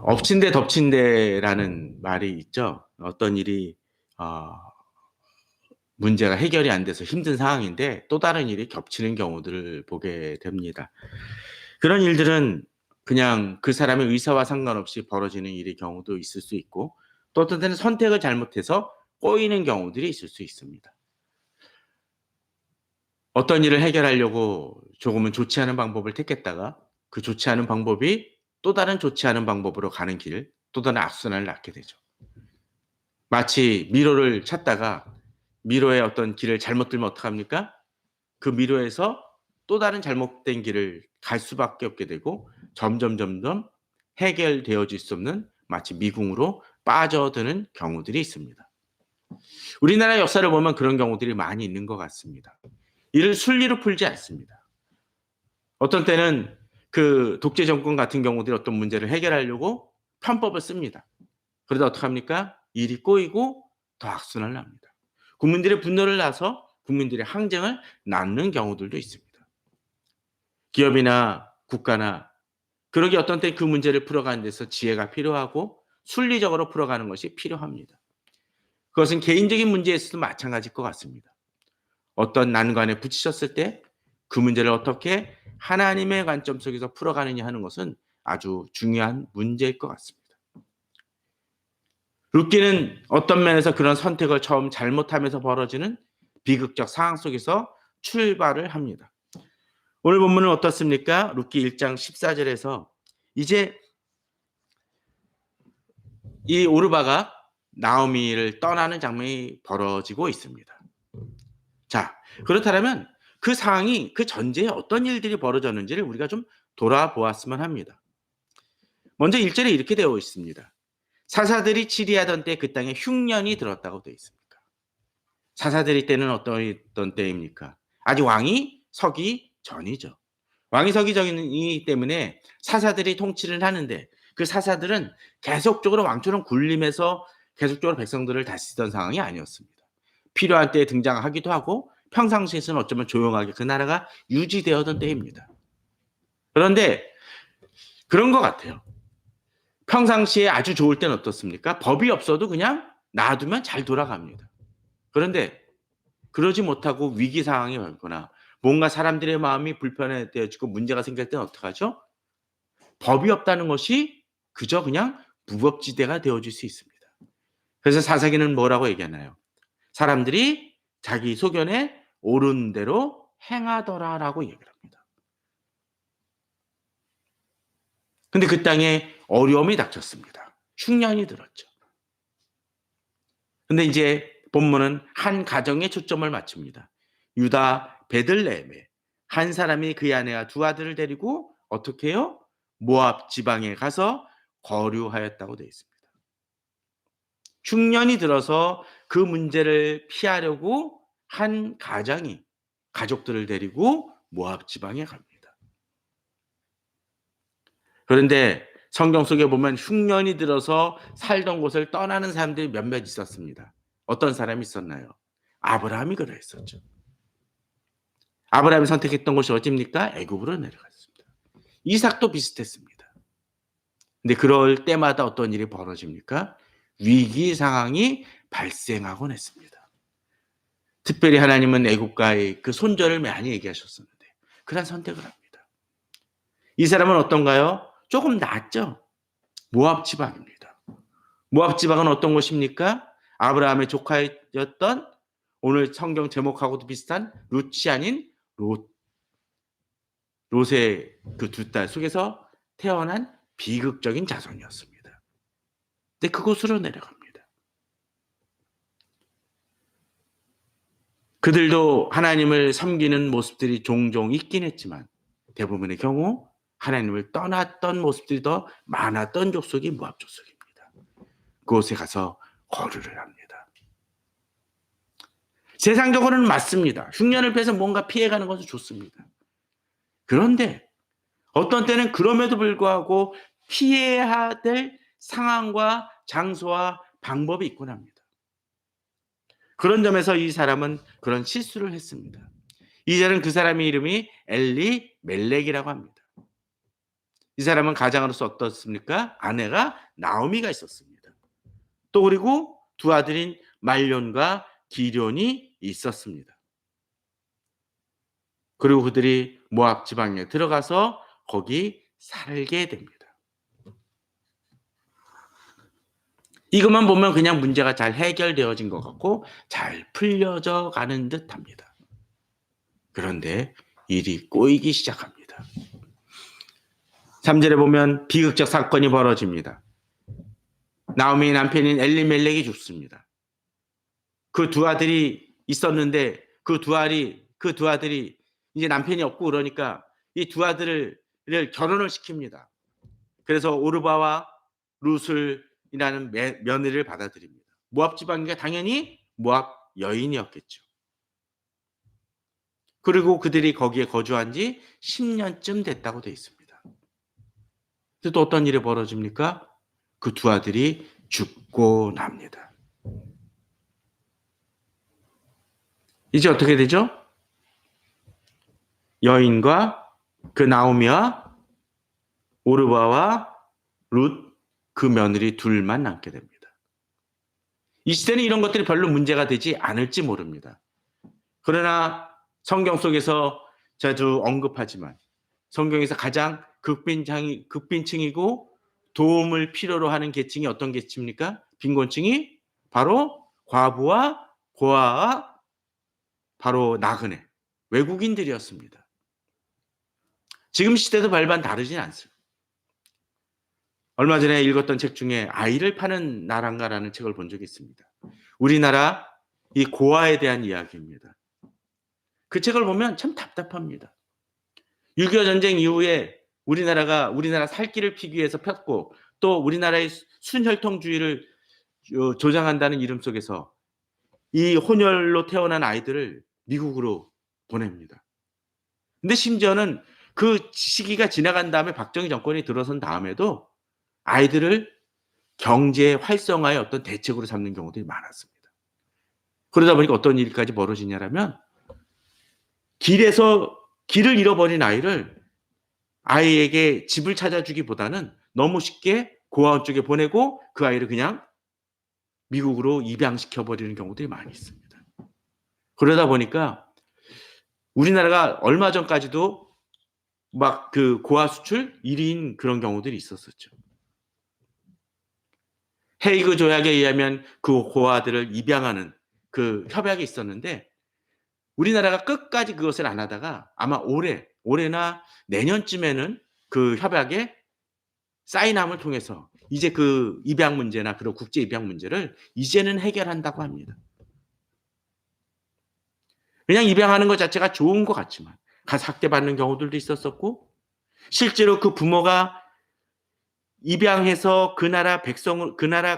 엎친 데 덮친 데라는 말이 있죠. 어떤 일이 어 문제가 해결이 안 돼서 힘든 상황인데 또 다른 일이 겹치는 경우들을 보게 됩니다. 그런 일들은 그냥 그 사람의 의사와 상관없이 벌어지는 일의 경우도 있을 수 있고, 또 어떤 때는 선택을 잘못해서 꼬이는 경우들이 있을 수 있습니다. 어떤 일을 해결하려고 조금은 좋지 않은 방법을 택했다가 그 좋지 않은 방법이 또 다른 좋지 않은 방법으로 가는 길, 또 다른 악순환을 낳게 되죠. 마치 미로를 찾다가 미로의 어떤 길을 잘못 들면 어떡합니까? 그 미로에서 또 다른 잘못된 길을 갈 수밖에 없게 되고 점점 해결되어질 수 없는 마치 미궁으로 빠져드는 경우들이 있습니다. 우리나라 역사를 보면 그런 경우들이 많이 있는 것 같습니다. 이를 순리로 풀지 않습니다. 어떤 때는 그 독재 정권 같은 경우들이 어떤 문제를 해결하려고 편법을 씁니다. 그러다 어떡합니까? 일이 꼬이고 더 악순환을 합니다. 국민들의 분노를 낳아서 국민들의 항쟁을 낳는 경우들도 있습니다. 기업이나 국가나 그러기 어떤 때 그 문제를 풀어가는 데서 지혜가 필요하고 순리적으로 풀어가는 것이 필요합니다. 그것은 개인적인 문제에서도 마찬가지일 것 같습니다. 어떤 난관에 부딪혔을 때 그 문제를 어떻게 하나님의 관점 속에서 풀어가느냐 하는 것은 아주 중요한 문제일 것 같습니다. 룻기는 어떤 면에서 그런 선택을 처음 잘못하면서 벌어지는 비극적 상황 속에서 출발을 합니다. 오늘 본문은 어떻습니까? 룻기 1장 14절에서 이제 이 오르바가 나오미를 떠나는 장면이 벌어지고 있습니다. 자, 그렇다면 그 상황이 그 전제에 어떤 일들이 벌어졌는지를 우리가 좀 돌아보았으면 합니다. 먼저 1절에 이렇게 되어 있습니다. 사사들이 치리하던 때 그 땅에 흉년이 들었다고 되어 있습니다. 사사들이 때는 어떤 때입니까? 아직 왕이 서기 전이죠. 왕이 서기 전이기 때문에 사사들이 통치를 하는데 그 사사들은 계속적으로 왕처럼 군림해서 계속적으로 백성들을 다스리던 상황이 아니었습니다. 필요한 때에 등장하기도 하고 평상시에서는 어쩌면 조용하게 그 나라가 유지되었던 때입니다. 그런데 그런 것 같아요. 평상시에 아주 좋을 때는 어떻습니까? 법이 없어도 그냥 놔두면 잘 돌아갑니다. 그런데 그러지 못하고 위기 상황이 오거나 뭔가 사람들의 마음이 불편해지고 문제가 생길 때는 어떡하죠? 법이 없다는 것이 그저 그냥 무법지대가 되어질 수 있습니다. 그래서 사사기는 뭐라고 얘기하나요? 사람들이 자기 소견에 옳은 대로 행하더라라고 얘기를 합니다. 근데 그 땅에 어려움이 닥쳤습니다. 흉년이 들었죠. 근데 이제 본문은 한 가정에 초점을 맞춥니다. 유다 베들레헴에 한 사람이 그의 아내와 두 아들을 데리고 어떻게 해요? 모압 지방에 가서 거류하였다고 되어 있습니다. 흉년이 들어서 그 문제를 피하려고 한 가장이 가족들을 데리고 모압 지방에 갑니다. 그런데 성경 속에 보면 흉년이 들어서 살던 곳을 떠나는 사람들이 몇몇 있었습니다. 어떤 사람이 있었나요? 아브라함이 그러했었죠. 아브라함이 선택했던 곳이 어디입니까? 애굽으로 내려갔습니다. 이삭도 비슷했습니다. 근데 그럴 때마다 어떤 일이 벌어집니까? 위기 상황이 발생하곤 했습니다. 특별히 하나님은 애국가의 그 손절을 많이 얘기하셨었는데 그런 선택을 합니다. 이 사람은 어떤가요? 조금 낫죠. 모압 지방입니다. 모압 지방은 어떤 곳입니까? 아브라함의 조카였던 오늘 성경 제목하고도 비슷한 룻이 아닌 롯의 그 두 딸 속에서 태어난 비극적인 자손이었습니다. 근데 그곳으로 내려갑니다. 그들도 하나님을 섬기는 모습들이 종종 있긴 했지만 대부분의 경우 하나님을 떠났던 모습들이 더 많았던 족속이 모압 족속입니다. 그곳에 가서 거류를 합니다. 세상적으로는 맞습니다. 흉년을 빼서 뭔가 피해가는 것은 좋습니다. 그런데 어떤 때는 그럼에도 불구하고 피해야 될 상황과 장소와 방법이 있곤 합니다. 그런 점에서 이 사람은 그런 실수를 했습니다. 이제는 그 사람의 이름이 엘리 멜렉이라고 합니다. 이 사람은 가장으로서 어떻습니까? 아내가 나오미가 있었습니다. 또 그리고 두 아들인 말론과 기럍이 있었습니다. 그리고 그들이 모압 지방에 들어가서 거기 살게 됩니다. 이것만 보면 그냥 문제가 잘 해결되어진 것 같고 잘 풀려져 가는 듯합니다. 그런데 일이 꼬이기 시작합니다. 3절에 보면 비극적 사건이 벌어집니다. 나오미의 남편인 엘리멜렉이 죽습니다. 그 두 아들이 있었는데 그 두 아들이 이제 남편이 없고 그러니까 이 두 아들을 결혼을 시킵니다. 그래서 오르바와 룻을이라는 며느리를 받아들입니다. 모압 지방이니까 당연히 모압 여인이었겠죠. 그리고 그들이 거기에 거주한 지 10년쯤 됐다고 되어 있습니다. 또 어떤 일이 벌어집니까? 그 두 아들이 죽고 납니다. 이제 어떻게 되죠? 여인과 그 나오미와 오르바와 룻 그 며느리 둘만 남게 됩니다. 이 시대는 이런 것들이 별로 문제가 되지 않을지 모릅니다. 그러나 성경 속에서 자주 언급하지만 성경에서 가장 극빈층이고 도움을 필요로 하는 계층이 어떤 계층입니까? 빈곤층이 바로 과부와 고아와 바로 나그네, 외국인들이었습니다. 지금 시대도 별반 다르진 않습니다. 얼마 전에 읽었던 책 중에 아이를 파는 나라인가라는 책을 본 적이 있습니다. 우리나라 이 고아에 대한 이야기입니다. 그 책을 보면 참 답답합니다. 6.25 전쟁 이후에 우리나라 살 길을 피기 위해서 폈고 또 우리나라의 순혈통주의를 조장한다는 이름 속에서 이 혼혈로 태어난 아이들을 미국으로 보냅니다. 근데 심지어는 그 시기가 지나간 다음에 박정희 정권이 들어선 다음에도 아이들을 경제 활성화의 어떤 대책으로 삼는 경우들이 많았습니다. 그러다 보니까 어떤 일까지 벌어지냐면 길을 잃어버린 아이에게 집을 찾아주기보다는 너무 쉽게 고아원 쪽에 보내고 그 아이를 그냥 미국으로 입양시켜버리는 경우들이 많이 있습니다. 그러다 보니까 우리나라가 얼마 전까지도 막 그 고아 수출 1위인 그런 경우들이 있었었죠. 헤이그 조약에 의하면 그 고아들을 입양하는 그 협약이 있었는데 우리나라가 끝까지 그것을 안 하다가 아마 올해나 내년쯤에는 그 협약에 사인함을 통해서 이제 그 입양 문제나 그런 국제 입양 문제를 이제는 해결한다고 합니다. 그냥 입양하는 것 자체가 좋은 것 같지만 가서 학대받는 경우들도 있었었고 실제로 그 부모가 입양해서 그 나라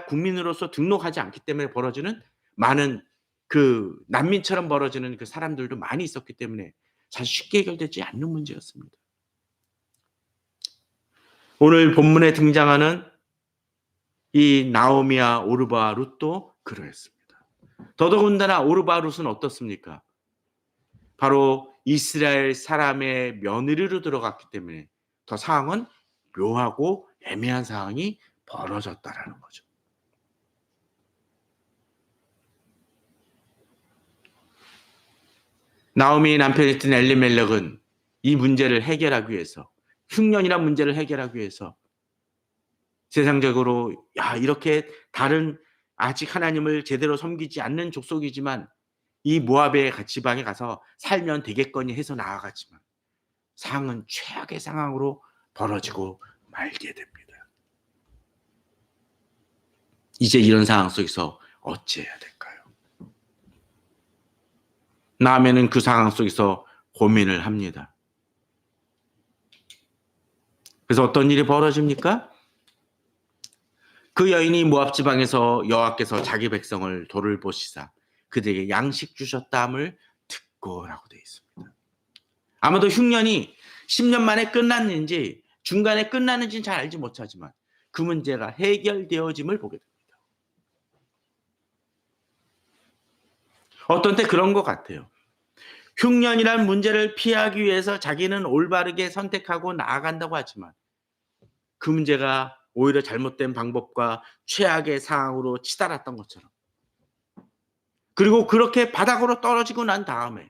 국민으로서 등록하지 않기 때문에 벌어지는 많은 그 난민처럼 벌어지는 그 사람들도 많이 있었기 때문에 사실 쉽게 해결되지 않는 문제였습니다. 오늘 본문에 등장하는 이 나오미와 오르바 룻도 그러했습니다. 더더군다나 오르바 룻은 어떻습니까? 바로 이스라엘 사람의 며느리로 들어갔기 때문에 더 상황은 묘하고 애매한 상황이 벌어졌다라는 거죠. 나오미의 남편이었던 엘리멜렉은 이 문제를 해결하기 위해서 흉년이란 문제를 해결하기 위해서 세상적으로 이렇게 다른 아직 하나님을 제대로 섬기지 않는 족속이지만 이 모압의 지방에 가서 살면 되겠거니 해서 나아갔지만 상황은 최악의 상황으로 벌어지고 말게 됩니다. 이제 이런 상황 속에서 어찌해야 될까요? 나아미는 그 상황 속에서 고민을 합니다. 그래서 어떤 일이 벌어집니까? 그 여인이 모압 지방에서 여호와께서 자기 백성을 돌보시사 그들에게 양식 주셨다함을 듣고라고 되어 있습니다. 아마도 흉년이 10년 만에 끝났는지 중간에 끝났는지는 잘 알지 못하지만 그 문제가 해결되어짐을 보게 됩니다. 어떤 때 그런 것 같아요. 흉년이란 문제를 피하기 위해서 자기는 올바르게 선택하고 나아간다고 하지만 그 문제가 오히려 잘못된 방법과 최악의 상황으로 치달았던 것처럼. 그리고 그렇게 바닥으로 떨어지고 난 다음에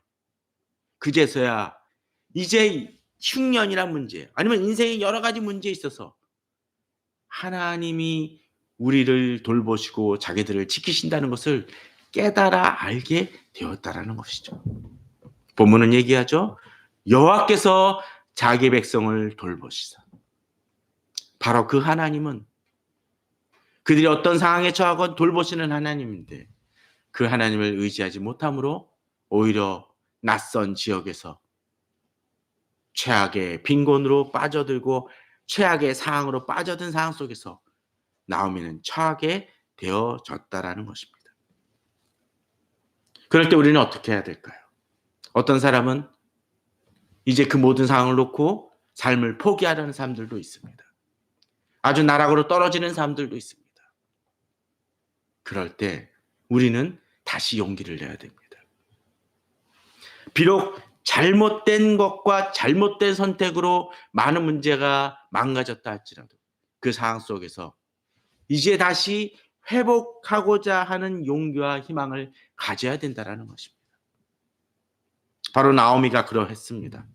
그제서야 이제 흉년이란 문제 아니면 인생의 여러 가지 문제에 있어서 하나님이 우리를 돌보시고 자기들을 지키신다는 것을 깨달아 알게 되었다라는 것이죠. 본문은 얘기하죠. 여호와께서 자기 백성을 돌보시사. 바로 그 하나님은 그들이 어떤 상황에 처하건 돌보시는 하나님인데 그 하나님을 의지하지 못함으로 오히려 낯선 지역에서 최악의 빈곤으로 빠져들고 최악의 상황으로 빠져든 상황 속에서 나오미는 처하게 되어졌다라는 것입니다. 그럴 때 우리는 어떻게 해야 될까요? 어떤 사람은 이제 그 모든 상황을 놓고 삶을 포기하려는 사람들도 있습니다. 아주 나락으로 떨어지는 사람들도 있습니다. 그럴 때 우리는 다시 용기를 내야 됩니다. 비록 잘못된 것과 잘못된 선택으로 많은 문제가 망가졌다 할지라도 그 상황 속에서 이제 다시 회복하고자 하는 용기와 희망을 가져야 된다는 것입니다. 바로 나오미가 그러했습니다.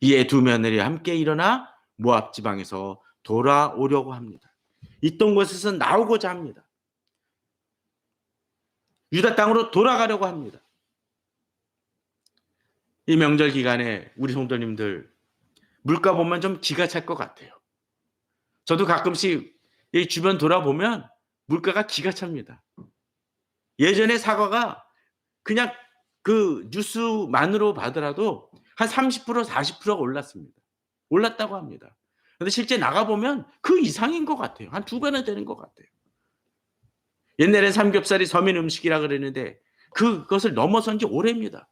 이에 두 며느리 함께 일어나 모압 지방에서 돌아오려고 합니다. 있던 곳에서 나오고자 합니다. 유다 땅으로 돌아가려고 합니다. 이 명절 기간에 우리 성도님들 물가 보면 좀 기가 찰 것 같아요. 저도 가끔씩 이 주변 돌아보면 물가가 기가 찹니다. 예전에 사과가 그냥 그 뉴스만으로 봐더라도 한 30% 40%가 올랐습니다. 올랐다고 합니다. 그런데 실제 나가보면 그 이상인 것 같아요. 한 2배는 되는 것 같아요. 옛날엔 삼겹살이 서민 음식이라 그랬는데 그것을 넘어선 지 오래입니다.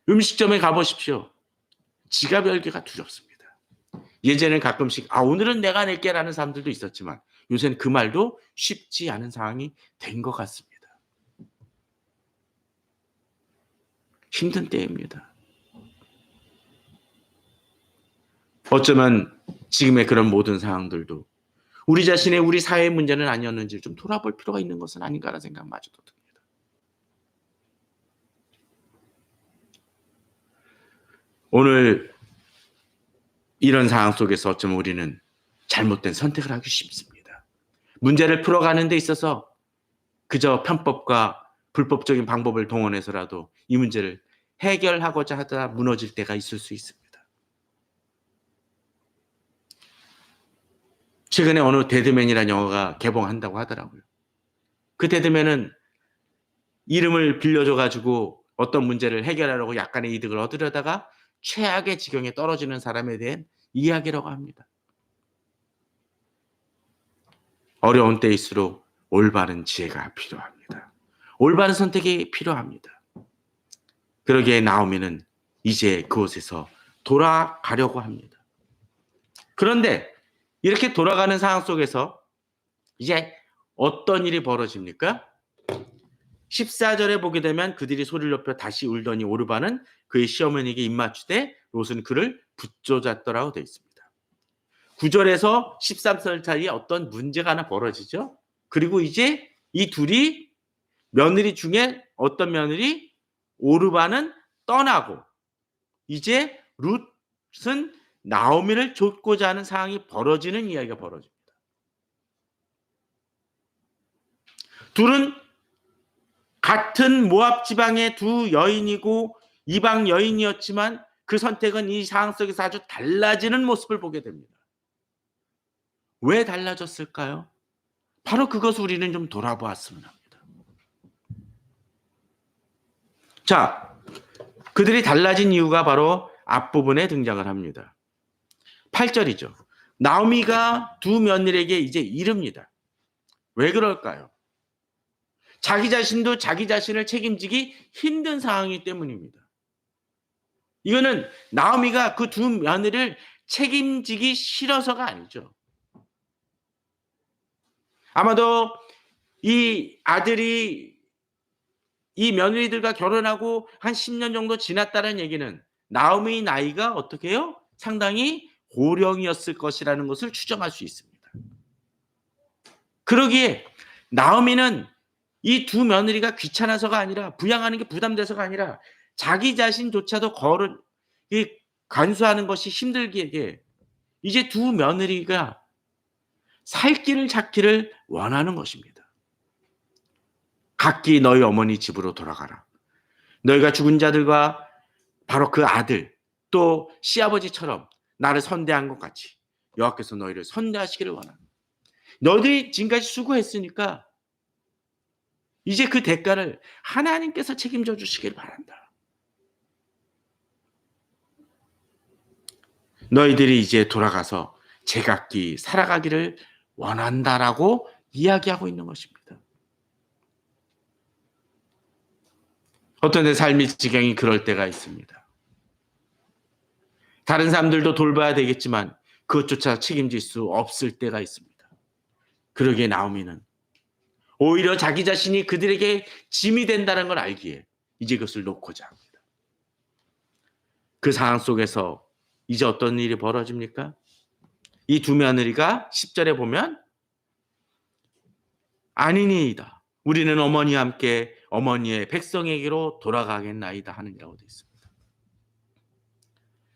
음식점에 가보십시오. 지갑 열기가 두렵습니다. 예전에는 가끔씩 오늘은 내가 낼게라는 사람들도 있었지만 요새는 그 말도 쉽지 않은 상황이 된 것 같습니다. 힘든 때입니다. 어쩌면 지금의 그런 모든 상황들도 우리 자신의 우리 사회의 문제는 아니었는지 좀 돌아볼 필요가 있는 것은 아닌가라는 생각마저도 듭니다. 오늘 이런 상황 속에서 어쩌면 우리는 잘못된 선택을 하기 쉽습니다. 문제를 풀어가는 데 있어서 그저 편법과 불법적인 방법을 동원해서라도 이 문제를 해결하고자 하다 무너질 때가 있을 수 있습니다. 최근에 어느 데드맨이라는 영화가 개봉한다고 하더라고요. 그 데드맨은 이름을 빌려줘가지고 어떤 문제를 해결하려고 약간의 이득을 얻으려다가 최악의 지경에 떨어지는 사람에 대한 이야기라고 합니다. 어려운 때일수록 올바른 지혜가 필요합니다. 올바른 선택이 필요합니다. 그러기에 나오미는 이제 그곳에서 돌아가려고 합니다. 그런데 이렇게 돌아가는 상황 속에서 이제 어떤 일이 벌어집니까? 14절에 보게 되면 그들이 소리를 높여 다시 울더니 오르바는 그의 시어머니에게 입맞추되 롯은 그를 붙잡았더라고 되어 있습니다. 9절에서 13절 사이에 어떤 문제가 하나 벌어지죠. 그리고 이제 이 둘이 며느리 중에 어떤 며느리 오르바는 떠나고 이제 룻은 나오미를 좇고자 하는 상황이 벌어지는 이야기가 벌어집니다. 둘은 같은 모압 지방의 두 여인이고 이방 여인이었지만 그 선택은 이 상황 속에서 아주 달라지는 모습을 보게 됩니다. 왜 달라졌을까요? 바로 그것을 우리는 좀 돌아보았으면 합니다. 자, 그들이 달라진 이유가 바로 앞부분에 등장을 합니다. 8절이죠. 나오미가 두 며느리에게 이제 이릅니다. 왜 그럴까요? 자기 자신도 자기 자신을 책임지기 힘든 상황이기 때문입니다. 이거는 나오미가 그 두 며느리를 책임지기 싫어서가 아니죠. 아마도 이 아들이 이 며느리들과 결혼하고 한 10년 정도 지났다는 얘기는 나오미 나이가 어떻게 해요? 상당히 고령이었을 것이라는 것을 추정할 수 있습니다. 그러기에 나오미는 이 두 며느리가 귀찮아서가 아니라 부양하는 게 부담돼서가 아니라 자기 자신조차도 이 간수하는 것이 힘들기에 이제 두 며느리가 살 길을 찾기를 원하는 것입니다. 각기 너희 어머니 집으로 돌아가라. 너희가 죽은 자들과 바로 그 아들 또 시아버지처럼 나를 선대한 것 같이 여호와께서 너희를 선대하시기를 원한다. 너희들이 지금까지 수고했으니까 이제 그 대가를 하나님께서 책임져 주시길 바란다. 너희들이 이제 돌아가서 제각기 살아가기를 원한다라고 이야기하고 있는 것입니다. 어떤 내 삶의 지경이 그럴 때가 있습니다. 다른 사람들도 돌봐야 되겠지만 그것조차 책임질 수 없을 때가 있습니다. 그러기에 나오미는 오히려 자기 자신이 그들에게 짐이 된다는 걸 알기에 이제 그것을 놓고자 합니다. 그 상황 속에서 이제 어떤 일이 벌어집니까? 이 두 며느리가 10절에 보면 아니니이다. 우리는 어머니와 함께 어머니의 백성에게로 돌아가겠나이다 하느니라고 되어 있습니다.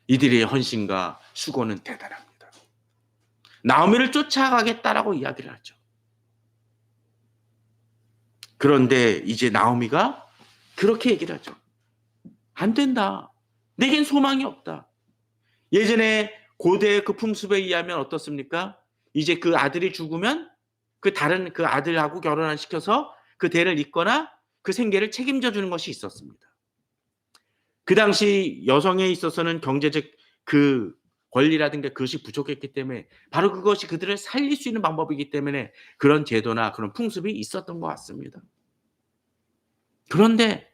이들의 헌신과 수고는 대단합니다. 나오미를 쫓아가겠다라고 이야기를 하죠. 그런데 이제 나오미가 그렇게 얘기를 하죠. 안 된다. 내겐 소망이 없다. 예전에 고대의 그 풍습에 의하면 어떻습니까? 이제 그 아들이 죽으면 그 다른 그 아들하고 결혼을 시켜서 그 대를 잇거나 그 생계를 책임져 주는 것이 있었습니다. 그 당시 여성에 있어서는 경제적 그 권리라든가 그것이 부족했기 때문에 바로 그것이 그들을 살릴 수 있는 방법이기 때문에 그런 제도나 그런 풍습이 있었던 것 같습니다. 그런데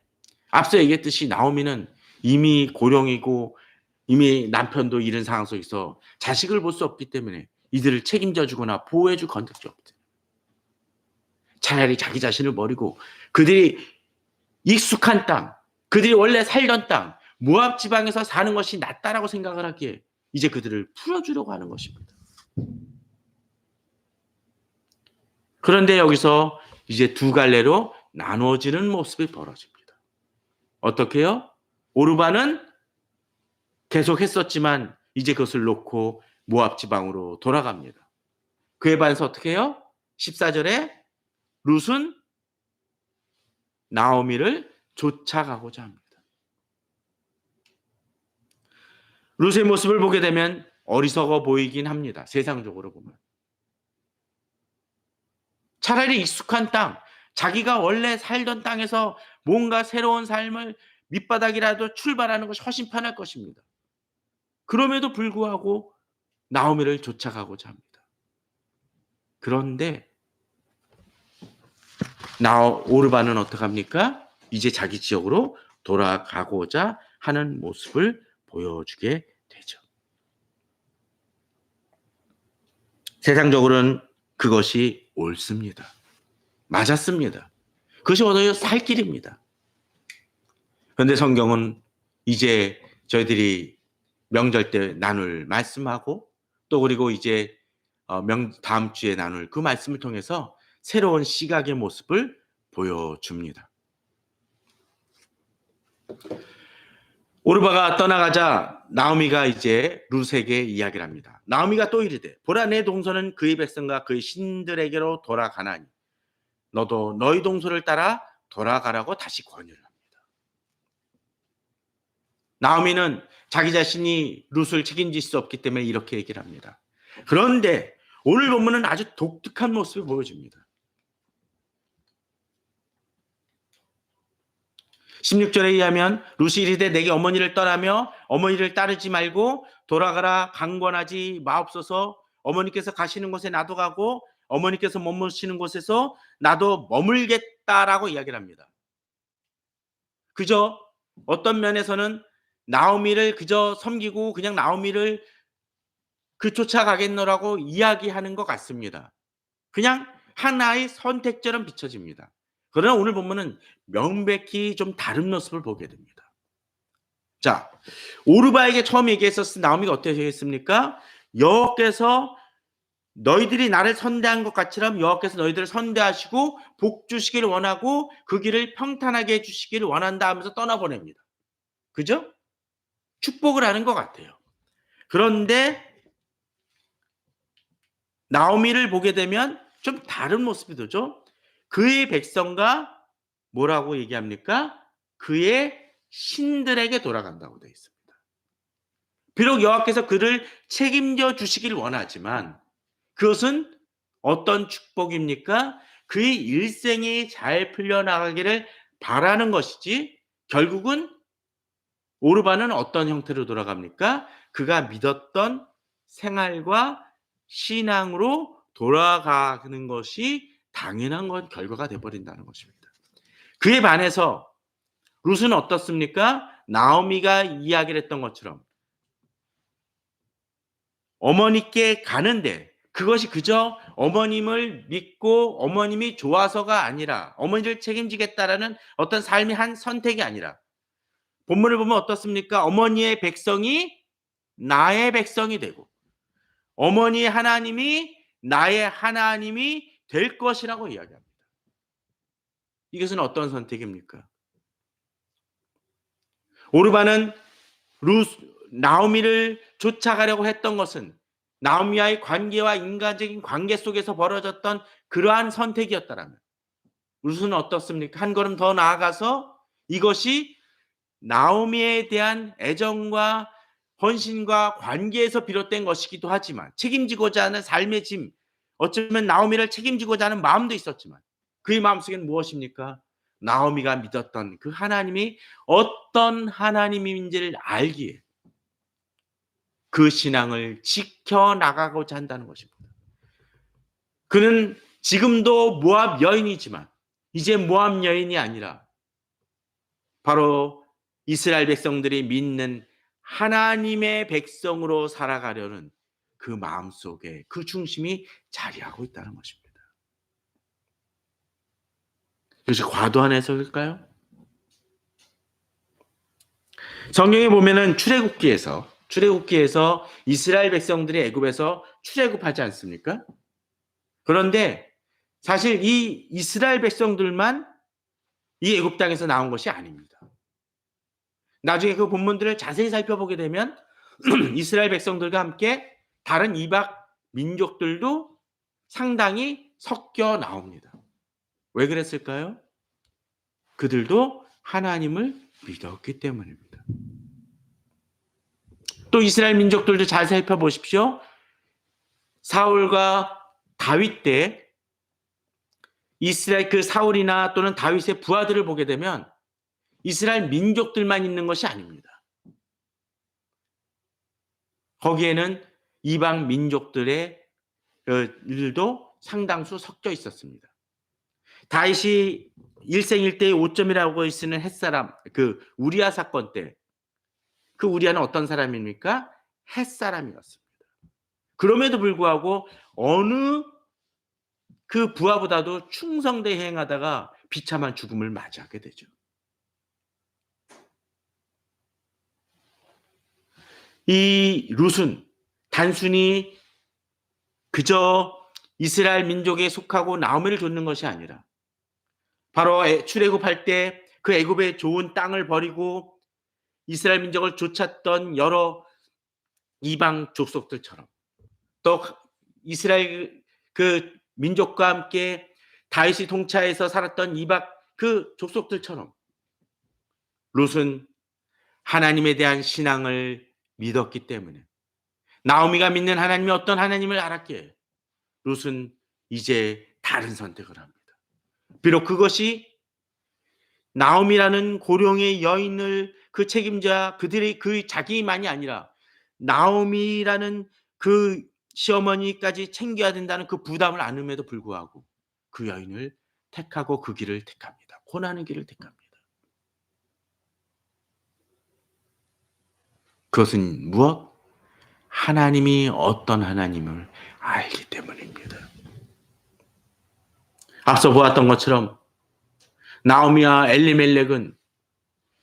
앞서 얘기했듯이 나오미는 이미 고령이고 이미 남편도 이런 상황 속에서 자식을 볼 수 없기 때문에 이들을 책임져 주거나 보호해 줄 건덕지 없대요. 차라리 자기 자신을 버리고 그들이 익숙한 땅, 그들이 원래 살던 땅, 모압 지방에서 사는 것이 낫다라고 생각을 하기에 이제 그들을 풀어주려고 하는 것입니다. 그런데 여기서 이제 두 갈래로 나누어지는 모습이 벌어집니다. 어떻게요? 오르바는 계속 했었지만 이제 그것을 놓고 모압 지방으로 돌아갑니다. 그에 반해서 어떻게 해요? 14절에 룻은 나오미를 쫓아가고자 합니다. 룻의 모습을 보게 되면 어리석어 보이긴 합니다. 세상적으로 보면. 차라리 익숙한 땅, 자기가 원래 살던 땅에서 뭔가 새로운 삶을 밑바닥이라도 출발하는 것이 훨씬 편할 것입니다. 그럼에도 불구하고 나오미를 쫓아가고자 합니다. 그런데 오르바는 어떡합니까? 이제 자기 지역으로 돌아가고자 하는 모습을 보여주게 되죠. 세상적으로는 그것이 옳습니다. 맞았습니다. 그것이 오히려 살 길입니다. 그런데 성경은 이제 저희들이 명절 때 나눌 말씀하고 또 그리고 이제 다음 주에 나눌 그 말씀을 통해서 새로운 시각의 모습을 보여줍니다. 오르바가 떠나가자 나오미가 이제 룻에게 이야기를 합니다. 나오미가 또 이르되 보라 내 동서는 그의 백성과 그의 신들에게로 돌아가나니 너도 너희 동서를 따라 돌아가라고 다시 권유를 합니다. 나오미는 자기 자신이 룻을 책임질 수 없기 때문에 이렇게 얘기를 합니다. 그런데 오늘 본문은 아주 독특한 모습을 보여줍니다. 16절에 의하면 룻이 이르되 내게 어머니를 떠나며 어머니를 따르지 말고 돌아가라 강권하지 마옵소서. 어머니께서 가시는 곳에 나도 가고 어머니께서 머무시는 곳에서 나도 머물겠다라고 이야기를 합니다. 그저 어떤 면에서는 나오미를 그저 섬기고 그냥 나오미를 쫓아가겠노라고 이야기하는 것 같습니다. 그냥 하나의 선택처럼 비춰집니다. 그러나 오늘 본문은 명백히 좀 다른 모습을 보게 됩니다. 자, 오르바에게 처음 얘기했었을 나오미가 어떻게 했습니까? 여호와께서 너희들이 나를 선대한 것 같이럼 여호와께서 너희들을 선대하시고 복 주시기를 원하고 그 길을 평탄하게 해 주시기를 원한다 하면서 떠나보냅니다. 그죠? 축복을 하는 것 같아요. 그런데 나오미를 보게 되면 좀 다른 모습이 되죠. 그의 백성과 뭐라고 얘기합니까? 그의 신들에게 돌아간다고 되어 있습니다. 비록 여호와께서 그를 책임져 주시기를 원하지만 그것은 어떤 축복입니까? 그의 일생이 잘 풀려나가기를 바라는 것이지 결국은 오르반은 어떤 형태로 돌아갑니까? 그가 믿었던 생활과 신앙으로 돌아가는 것이 당연한 건 결과가 되어버린다는 것입니다. 그에 반해서 룻은 어떻습니까? 나오미가 이야기를 했던 것처럼 어머니께 가는데 그것이 그저 어머님을 믿고 어머님이 좋아서가 아니라 어머니를 책임지겠다라는 어떤 삶의 한 선택이 아니라 본문을 보면 어떻습니까? 어머니의 백성이 나의 백성이 되고 어머니의 하나님이 나의 하나님이 될 것이라고 이야기합니다. 이것은 어떤 선택입니까? 오르반은 나오미를 쫓아가려고 했던 것은 나오미와의 관계와 인간적인 관계 속에서 벌어졌던 그러한 선택이었다라면 룻은 어떻습니까? 한 걸음 더 나아가서 이것이 나오미에 대한 애정과 헌신과 관계에서 비롯된 것이기도 하지만 책임지고자 하는 삶의 짐, 어쩌면 나오미를 책임지고자 하는 마음도 있었지만 그의 마음속에는 무엇입니까? 나오미가 믿었던 그 하나님이 어떤 하나님인지를 알기에 그 신앙을 지켜나가고자 한다는 것입니다. 그는 지금도 모압 여인이지만 이제 모압 여인이 아니라 바로 이스라엘 백성들이 믿는 하나님의 백성으로 살아가려는 그 마음속에 그 중심이 자리하고 있다는 것입니다. 그래서 과도한 해석일까요? 성경에 보면은 출애굽기에서 이스라엘 백성들이 애굽에서 출애굽하지 않습니까? 그런데 사실 이 이스라엘 백성들만 이 애굽 땅에서 나온 것이 아닙니다. 나중에 그 본문들을 자세히 살펴보게 되면 이스라엘 백성들과 함께 다른 이방 민족들도 상당히 섞여 나옵니다. 왜 그랬을까요? 그들도 하나님을 믿었기 때문입니다. 또 이스라엘 민족들도 잘 살펴보십시오. 사울과 다윗 때 이스라엘 그 사울이나 또는 다윗의 부하들을 보게 되면 이스라엘 민족들만 있는 것이 아닙니다. 거기에는 이방 민족들의 일도 상당수 섞여 있었습니다. 다윗이 일생일대의 오점이라고 쓰는 햇사람, 그 우리아 사건 때 그 우리아는 어떤 사람입니까? 햇사람이었습니다. 그럼에도 불구하고 어느 그 부하보다도 충성되게 행하다가 비참한 죽음을 맞이하게 되죠. 이 룻은 단순히 그저 이스라엘 민족에 속하고 나오미를 좇는 것이 아니라 바로 출애굽할 때 그 애굽의 좋은 땅을 버리고 이스라엘 민족을 쫓았던 여러 이방 족속들처럼 또 이스라엘 그 민족과 함께 다윗이 통치해서 살았던 이방 그 족속들처럼 룻은 하나님에 대한 신앙을 믿었기 때문에 나오미가 믿는 하나님이 어떤 하나님을 알았기에 룻은 이제 다른 선택을 합니다. 비록 그것이 나오미라는 고령의 여인을 그 책임자 그들의 그 자기만이 아니라 나오미라는 그 시어머니까지 챙겨야 된다는 그 부담을 안음에도 불구하고 그 여인을 택하고 그 길을 택합니다. 고난의 길을 택합니다. 그것은 무엇? 하나님이 어떤 하나님을 알기 때문입니다. 앞서 보았던 것처럼 나오미와 엘리멜렉은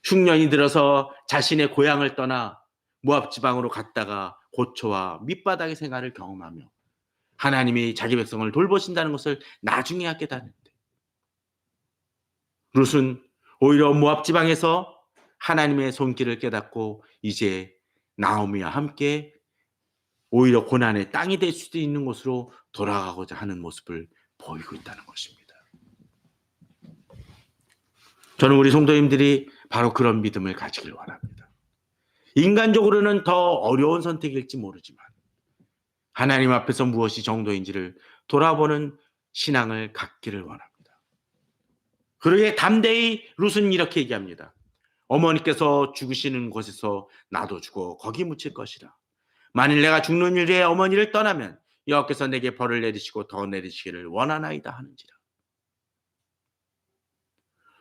흉년이 들어서 자신의 고향을 떠나 모압 지방으로 갔다가 고초와 밑바닥의 생활을 경험하며 하나님이 자기 백성을 돌보신다는 것을 나중에야 깨닫는데, 룻은 오히려 모압 지방에서 하나님의 손길을 깨닫고 이제 나오미와 함께 오히려 고난의 땅이 될 수도 있는 곳으로 돌아가고자 하는 모습을 보이고 있다는 것입니다. 저는 우리 성도님들이 바로 그런 믿음을 가지길 원합니다. 인간적으로는 더 어려운 선택일지 모르지만 하나님 앞에서 무엇이 정도인지를 돌아보는 신앙을 갖기를 원합니다. 그러기에 담대히 룻은 이렇게 얘기합니다. 어머니께서 죽으시는 곳에서 나도 죽어 거기 묻힐 것이라. 만일 내가 죽는 일에 어머니를 떠나면 여호와께서 내게 벌을 내리시고 더 내리시기를 원하나이다 하는지라.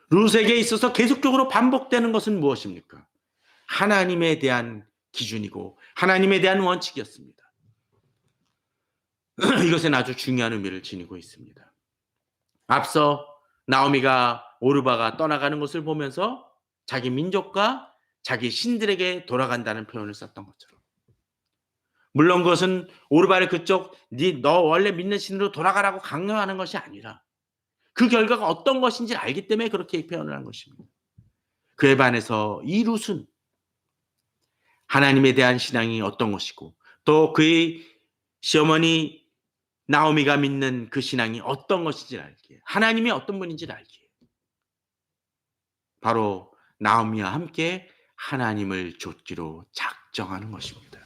룻에게 있어서 계속적으로 반복되는 것은 무엇입니까? 하나님에 대한 기준이고 하나님에 대한 원칙이었습니다. 이것은 아주 중요한 의미를 지니고 있습니다. 앞서 나오미가 오르바가 떠나가는 것을 보면서 자기 민족과 자기 신들에게 돌아간다는 표현을 썼던 것처럼, 물론 그것은 오르바를 그쪽 너 원래 믿는 신으로 돌아가라고 강요하는 것이 아니라 그 결과가 어떤 것인지 알기 때문에 그렇게 표현을 한 것입니다. 그에 반해서 이 룻은 하나님에 대한 신앙이 어떤 것이고 또 그의 시어머니 나오미가 믿는 그 신앙이 어떤 것인지를 알기에, 하나님이 어떤 분인지를 알기에 바로 나오미와 함께 하나님을 좇기로 작정하는 것입니다.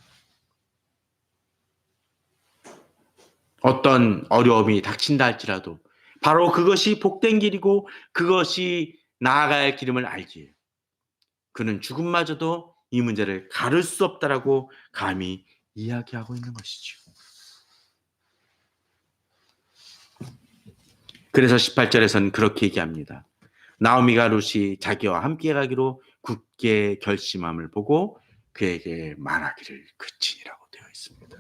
어떤 어려움이 닥친다 할지라도 바로 그것이 복된 길이고 그것이 나아갈 길임을 알기에 그는 죽음마저도 이 문제를 가를 수 없다라고 감히 이야기하고 있는 것이죠. 그래서 18절에서는 그렇게 얘기합니다. 나오미가 룻이 자기와 함께 가기로 굳게 결심함을 보고 그에게 말하기를 그치니라고 되어 있습니다.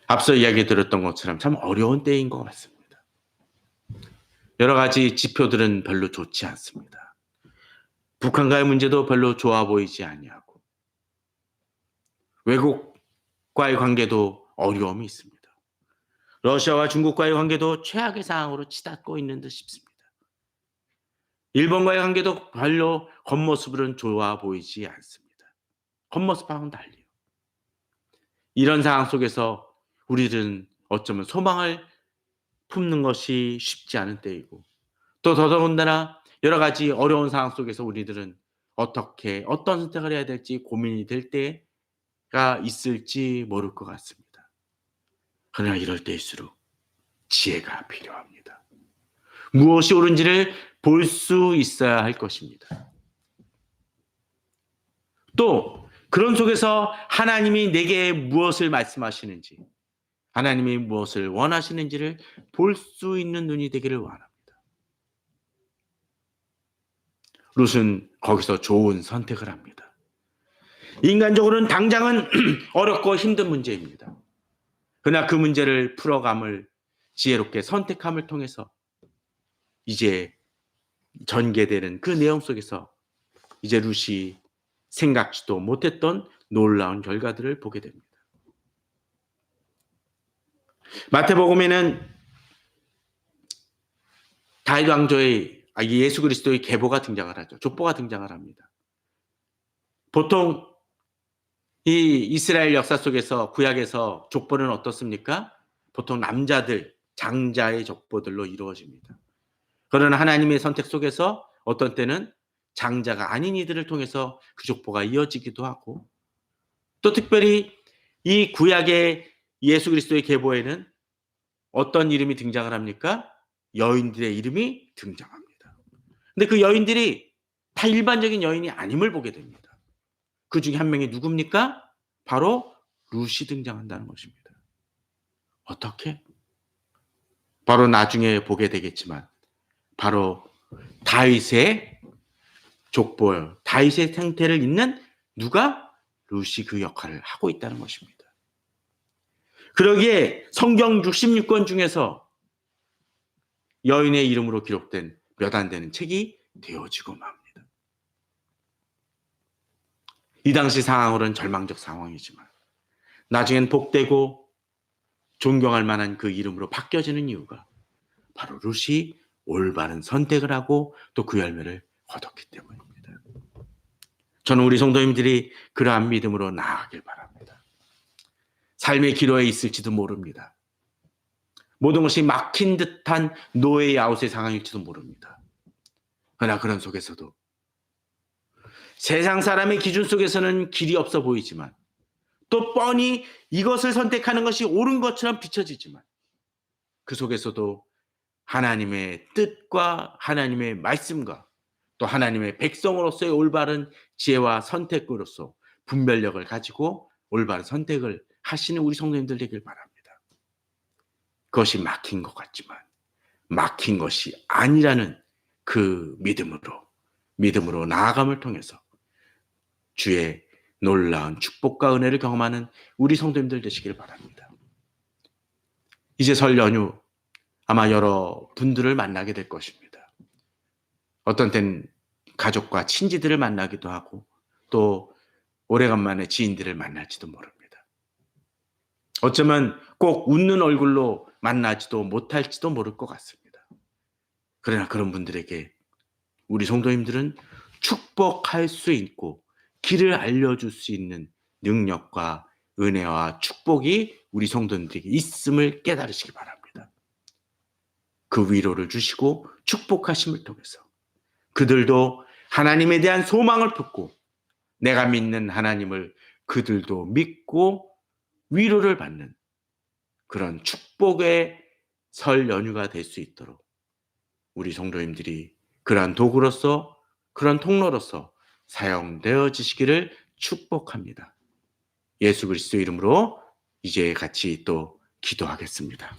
앞서 이야기 들었던 것처럼 참 어려운 때인 것 같습니다. 여러 가지 지표들은 별로 좋지 않습니다. 북한과의 문제도 별로 좋아 보이지 아니하고 외국과의 관계도 어려움이 있습니다. 러시아와 중국과의 관계도 최악의 상황으로 치닫고 있는 듯 싶습니다. 일본과의 관계도 별로 겉모습으로는 좋아 보이지 않습니다. 겉모습하고는 달리요. 이런 상황 속에서 우리들은 어쩌면 소망을 품는 것이 쉽지 않은 때이고 또 더더군다나 여러 가지 어려운 상황 속에서 우리들은 어떤 선택을 해야 될지 고민이 될 때가 있을지 모를 것 같습니다. 그러나 이럴 때일수록 지혜가 필요합니다. 무엇이 옳은지를 볼 수 있어야 할 것입니다. 또 그런 속에서 하나님이 내게 무엇을 말씀하시는지, 하나님이 무엇을 원하시는지를 볼 수 있는 눈이 되기를 원합니다. 룻은 거기서 좋은 선택을 합니다. 인간적으로는 당장은 어렵고 힘든 문제입니다. 그러나 그 문제를 풀어감을 지혜롭게 선택함을 통해서 이제 전개되는 그 내용 속에서 이제 룻이 생각지도 못했던 놀라운 결과들을 보게 됩니다. 마태복음에는 다윗 왕조의 예수 그리스도의 계보가 등장을 하죠. 족보가 등장을 합니다. 보통 이 이스라엘 역사 속에서 구약에서 족보는 어떻습니까? 보통 남자들, 장자의 족보들로 이루어집니다. 그러나 하나님의 선택 속에서 어떤 때는 장자가 아닌 이들을 통해서 그 족보가 이어지기도 하고 또 특별히 이 구약의 예수 그리스도의 계보에는 어떤 이름이 등장을 합니까? 여인들의 이름이 등장합니다. 근데 그 여인들이 다 일반적인 여인이 아님을 보게 됩니다. 그 중에 한 명이 누굽니까? 바로 룻이 등장한다는 것입니다. 어떻게? 바로 나중에 보게 되겠지만 바로 다윗의 족보, 다윗의 생태를 잇는 누가? 룻이 그 역할을 하고 있다는 것입니다. 그러기에 성경 66권 중에서 여인의 이름으로 기록된 몇 안 되는 책이 되어지고 맙니다. 이 당시 상황으로는 절망적 상황이지만 나중엔 복되고 존경할 만한 그 이름으로 바뀌어지는 이유가 바로 룻이 올바른 선택을 하고 또 그 열매를 거뒀기 때문입니다. 저는 우리 성도님들이 그러한 믿음으로 나아가길 바랍니다. 삶의 기로에 있을지도 모릅니다. 모든 것이 막힌 듯한 노예의 아웃의 상황일지도 모릅니다. 그러나 그런 속에서도 세상 사람의 기준 속에서는 길이 없어 보이지만 또 뻔히 이것을 선택하는 것이 옳은 것처럼 비춰지지만 그 속에서도 하나님의 뜻과 하나님의 말씀과 또 하나님의 백성으로서의 올바른 지혜와 선택으로서 분별력을 가지고 올바른 선택을 하시는 우리 성도님들 되길 바랍니다. 그것이 막힌 것 같지만 막힌 것이 아니라는 그 믿음으로 나아감을 통해서 주의 놀라운 축복과 은혜를 경험하는 우리 성도님들 되시길 바랍니다. 이제 설 연휴 아마 여러 분들을 만나게 될 것입니다. 어떤 때는 가족과 친지들을 만나기도 하고 또 오래간만에 지인들을 만날지도 모릅니다. 어쩌면 꼭 웃는 얼굴로 만나지도 못할지도 모를 것 같습니다. 그러나 그런 분들에게 우리 성도님들은 축복할 수 있고 길을 알려줄 수 있는 능력과 은혜와 축복이 우리 성도님들에게 있음을 깨달으시기 바랍니다. 그 위로를 주시고 축복하심을 통해서 그들도 하나님에 대한 소망을 품고 내가 믿는 하나님을 그들도 믿고 위로를 받는 그런 축복의 설 연휴가 될 수 있도록 우리 성도님들이 그러한 도구로서 그런 통로로서 사용되어지시기를 축복합니다. 예수 그리스도 이름으로 이제 같이 또 기도하겠습니다.